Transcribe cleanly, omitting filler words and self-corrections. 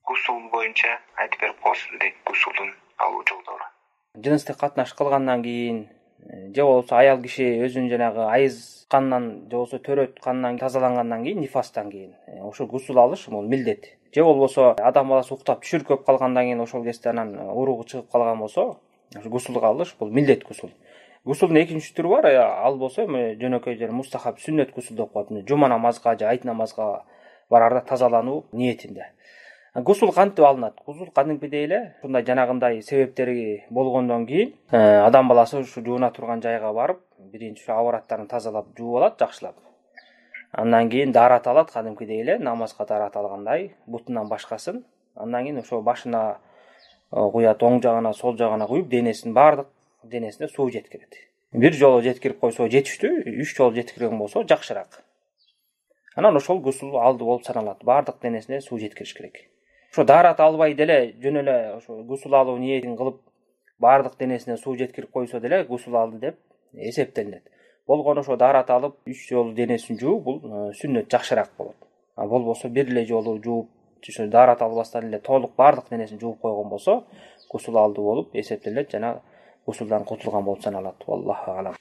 Гусул боюнча айтып берип коесуз дейт, гусулдун алуу жолдору. Жыныстык катнаш кылгандан кийин же болбосо аял киши өзүнүн жанагы айыз канынан же болбосо төрөт канынан тазалангандан кийин, нифастан кийин ошо гусул алыш бул милдет. Же болбосо адам баласы уктап түшүркөп калгандан кийин ошол кезде анан уругу чыгып калган болсо, ошо гусулга алыш бул милдет гусул. Гусулдун экинчи түрү бар, ал болсо жөнөкөй жана мустахаб сүннөт гусул деп коет. Жума намазга же айт намазга барарда тазалануу ниетинде. Гусул кантип алынат? Гусул кадимкидей эле ушундай жанагындай себептери болгондон кийин адам баласы ушу жууна турган жайга барып, биринчи авраттарын тазалап, жууп алат жакшылап. Андан кийин даарат алат, кадимкидей эле намазга даарат алгандай, бутунан башкасын. Андан кийин ошо башына куят, оң жагына, сол жагына куюп, денесинин баардык денесине суу жеткирет. Бир жолу жеткирип койсо жетиштүү, 3 жолу жеткирген болсо жакшыраак. Анан ошол гусул алды болуп саналат. Баардык денесине суу жеткириш керек. Ошо даарат албай деле жөн эле ошо гусул алуу ниетин кылып, баардык денесине суу жеткирип койсо деле гусул алды деп эсептелинет. Болгону ошо даарат алып 3 жолу денесин жууп, бул сүннөт жакшыраак болот. Болбосо бир эле жолу жууп, ошо даарат албастан эле толук баардык денесин жууп койгон болсо, гусул алды болуп эсептелет жана гусулдан кутулган болуп саналат. Аллаху алам.